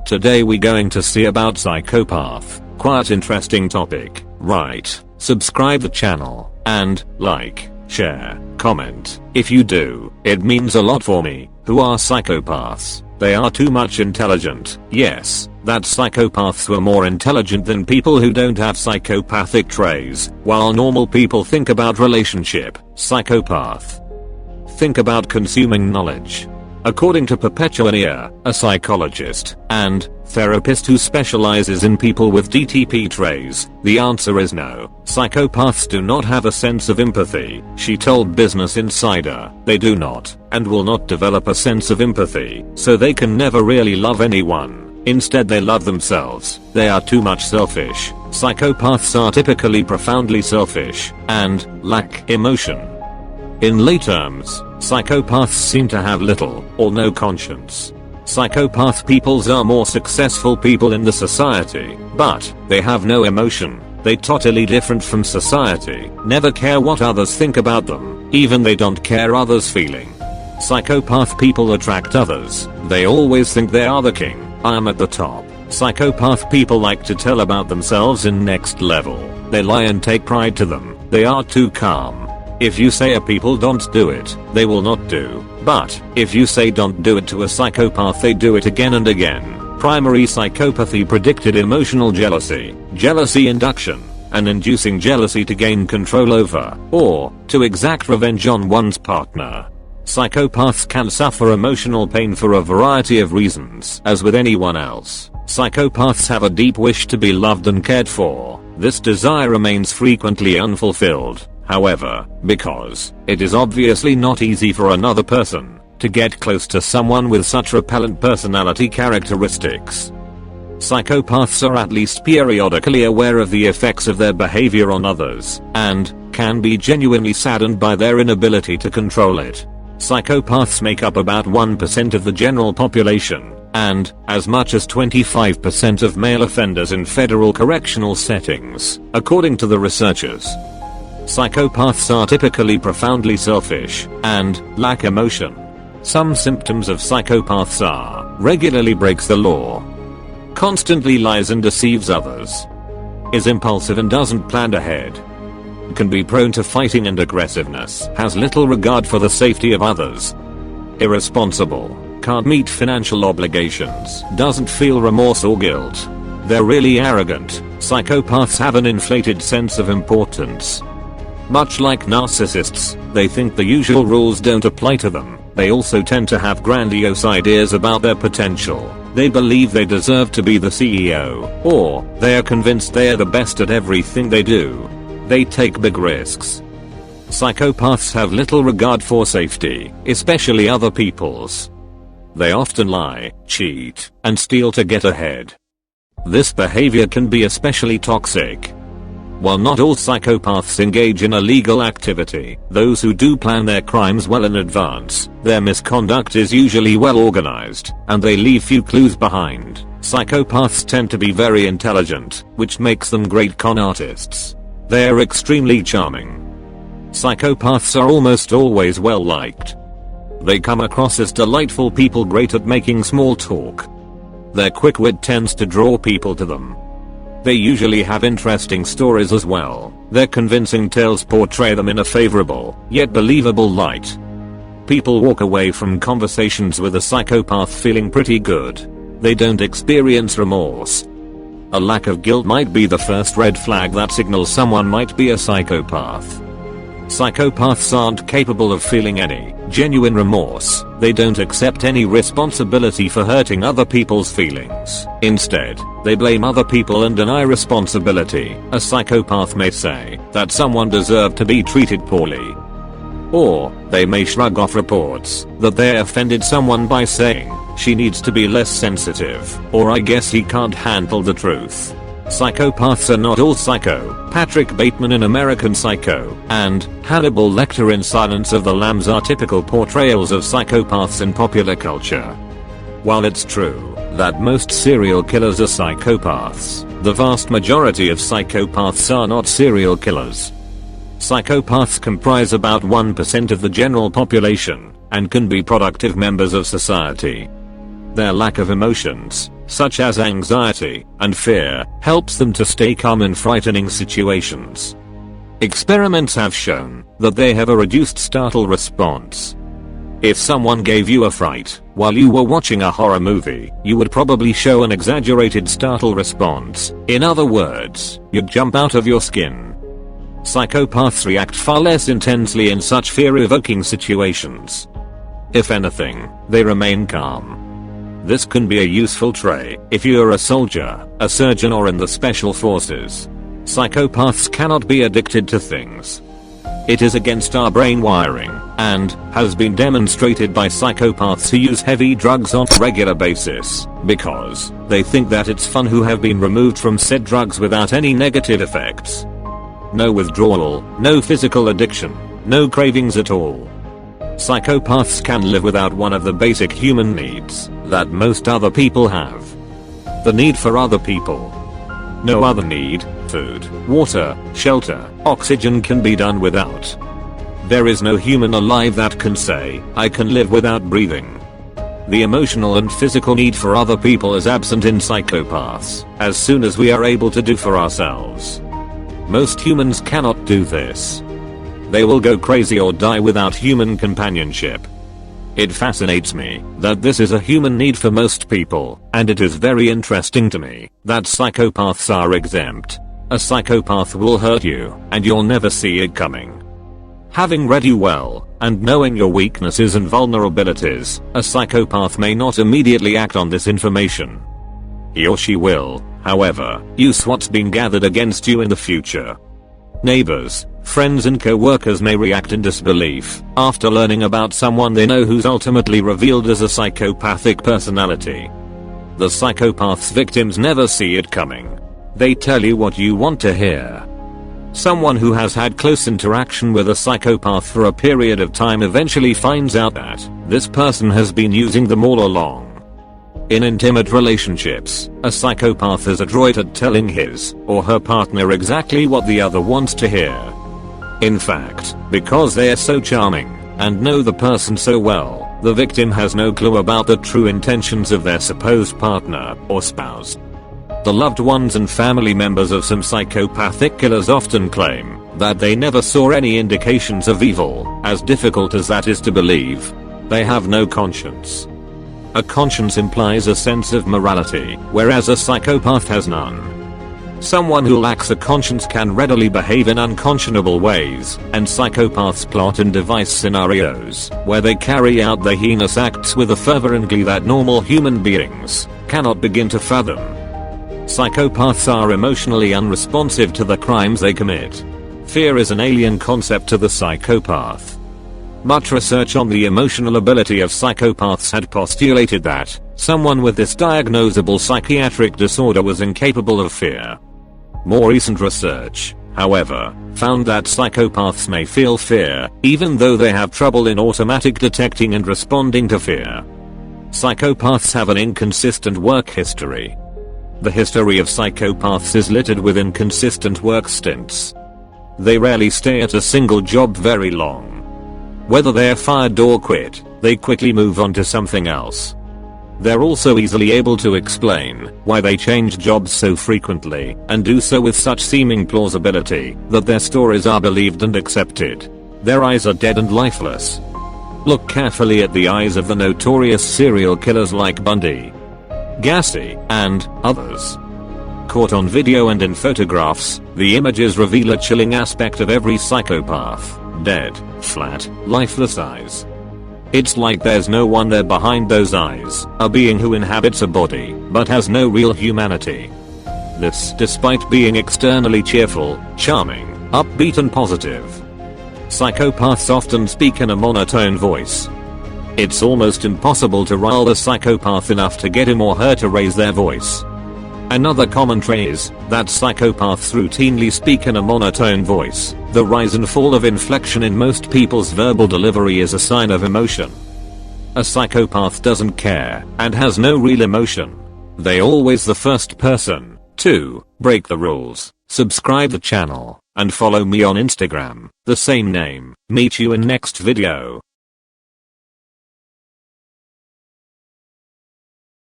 Today we going to see about psychopath. Quite interesting topic, right? Subscribe the channel, and like, share, comment. If you do, it means a lot for me. Who are psychopaths? They are too much intelligent. Yes, that psychopaths were more intelligent than people who don't have psychopathic traits. While normal people think about relationship, psychopath think about consuming knowledge. According to Perpetua Nia, a psychologist and therapist who specializes in people with DTP traits, the answer is no. Psychopaths do not have a sense of empathy. She told Business Insider, they do not and will not develop a sense of empathy, so they can never really love anyone. Instead they love themselves. They are too much selfish. Psychopaths are typically profoundly selfish and lack emotion. In lay terms, psychopaths seem to have little or no conscience. Psychopath peoples are more successful people in the society, but they have no emotion. They totally different from society, never care what others think about them, even they don't care others' feeling. Psychopath people attract others. They always think they are the king. I am at the top. Psychopath people like to tell about themselves in next level. They lie and take pride to them. They are too calm. If you say a people don't do it, they will not do. But if you say don't do it to a psychopath, they do it again and again. Primary psychopathy predicted emotional jealousy, jealousy induction, and inducing jealousy to gain control over, or to exact revenge on one's partner. Psychopaths can suffer emotional pain for a variety of reasons. As with anyone else, psychopaths have a deep wish to be loved and cared for. This desire remains frequently unfulfilled. However, because it is obviously not easy for another person to get close to someone with such repellent personality characteristics, psychopaths are at least periodically aware of the effects of their behavior on others and can be genuinely saddened by their inability to control it. Psychopaths make up about 1% of the general population and as much as 25% of male offenders in federal correctional settings, according to the researchers. Psychopaths are typically profoundly selfish and lack emotion. Some symptoms of psychopaths are regularly breaks the law, constantly lies and deceives others, is impulsive and doesn't plan ahead, can be prone to fighting and aggressiveness, has little regard for the safety of others, irresponsible, can't meet financial obligations, doesn't feel remorse or guilt. They're really arrogant. Psychopaths have an inflated sense of importance. Much like narcissists, they think the usual rules don't apply to them. They also tend to have grandiose ideas about their potential. They believe they deserve to be the CEO, or they are convinced they are the best at everything they do. They take big risks. Psychopaths have little regard for safety, especially other people's. They often lie, cheat, and steal to get ahead. This behavior can be especially toxic. While not all psychopaths engage in illegal activity, those who do plan their crimes well in advance, their misconduct is usually well organized, and they leave few clues behind. Psychopaths tend to be very intelligent, which makes them great con artists. They are extremely charming. Psychopaths are almost always well liked. They come across as delightful people, great at making small talk. Their quick wit tends to draw people to them. They usually have interesting stories as well. Their convincing tales portray them in a favorable, yet believable light. People walk away from conversations with a psychopath feeling pretty good. They don't experience remorse. A lack of guilt might be the first red flag that signals someone might be a psychopath. Psychopaths aren't capable of feeling any genuine remorse. They don't accept any responsibility for hurting other people's feelings. Instead, they blame other people and deny responsibility. A psychopath may say that someone deserved to be treated poorly. Or, they may shrug off reports that they offended someone by saying, she needs to be less sensitive, or I guess he can't handle the truth. Psychopaths are not all psycho. Patrick Bateman in American Psycho and Hannibal Lecter in Silence of the Lambs are typical portrayals of psychopaths in popular culture. While it's true that most serial killers are psychopaths, the vast majority of psychopaths are not serial killers. Psychopaths comprise about 1% of the general population and can be productive members of society. Their lack of emotions such as anxiety and fear, helps them to stay calm in frightening situations. Experiments have shown that they have a reduced startle response. If someone gave you a fright while you were watching a horror movie, you would probably show an exaggerated startle response. In other words, you'd jump out of your skin. Psychopaths react far less intensely in such fear-evoking situations. If anything, they remain calm. This can be a useful trait if you are a soldier, a surgeon, or in the special forces. Psychopaths cannot be addicted to things. It is against our brain wiring, and has been demonstrated by psychopaths who use heavy drugs on a regular basis, because they think that it's fun, who have been removed from said drugs without any negative effects. No withdrawal, no physical addiction, no cravings at all. Psychopaths can live without one of the basic human needs that most other people have. The need for other people. No other need, food, water, shelter, oxygen, can be done without. There is no human alive that can say, I can live without breathing. The emotional and physical need for other people is absent in psychopaths, as soon as we are able to do for ourselves. Most humans cannot do this. They will go crazy or die without human companionship. It fascinates me that this is a human need for most people, and it is very interesting to me that psychopaths are exempt. A psychopath will hurt you, and you'll never see it coming. Having read you well, and knowing your weaknesses and vulnerabilities, a psychopath may not immediately act on this information. He or she will, however, use what's been gathered against you in the future. Neighbors, friends, and co-workers may react in disbelief after learning about someone they know who's ultimately revealed as a psychopathic personality. The psychopath's victims never see it coming. They tell you what you want to hear. Someone who has had close interaction with a psychopath for a period of time eventually finds out that this person has been using them all along. In intimate relationships, a psychopath is adroit at telling his or her partner exactly what the other wants to hear. In fact, because they are so charming and know the person so well, the victim has no clue about the true intentions of their supposed partner or spouse. The loved ones and family members of some psychopathic killers often claim that they never saw any indications of evil. As difficult as that is to believe, they have no conscience. A conscience implies a sense of morality, whereas a psychopath has none. Someone who lacks a conscience can readily behave in unconscionable ways, and psychopaths plot and devise scenarios where they carry out their heinous acts with a fervor and glee that normal human beings cannot begin to fathom. Psychopaths are emotionally unresponsive to the crimes they commit. Fear is an alien concept to the psychopath. Much research on the emotional ability of psychopaths had postulated that someone with this diagnosable psychiatric disorder was incapable of fear. More recent research, however, found that psychopaths may feel fear, even though they have trouble in automatic detecting and responding to fear. Psychopaths have an inconsistent work history. The history of psychopaths is littered with inconsistent work stints. They rarely stay at a single job very long. Whether they're fired or quit, they quickly move on to something else. They're also easily able to explain why they change jobs so frequently, and do so with such seeming plausibility that their stories are believed and accepted. Their eyes are dead and lifeless. Look carefully at the eyes of the notorious serial killers like Bundy, Gacy, and others. Caught on video and in photographs, the images reveal a chilling aspect of every psychopath. Dead, flat, lifeless eyes. It's like there's no one there behind those eyes, a being who inhabits a body, but has no real humanity. This despite being externally cheerful, charming, upbeat, and positive. Psychopaths often speak in a monotone voice. It's almost impossible to rile a psychopath enough to get him or her to raise their voice. Another common trait is that psychopaths routinely speak in a monotone voice. The rise and fall of inflection in most people's verbal delivery is a sign of emotion. A psychopath doesn't care and has no real emotion. They're always the first person to break the rules. Subscribe the channel and follow me on Instagram, the same name. Meet you in next video.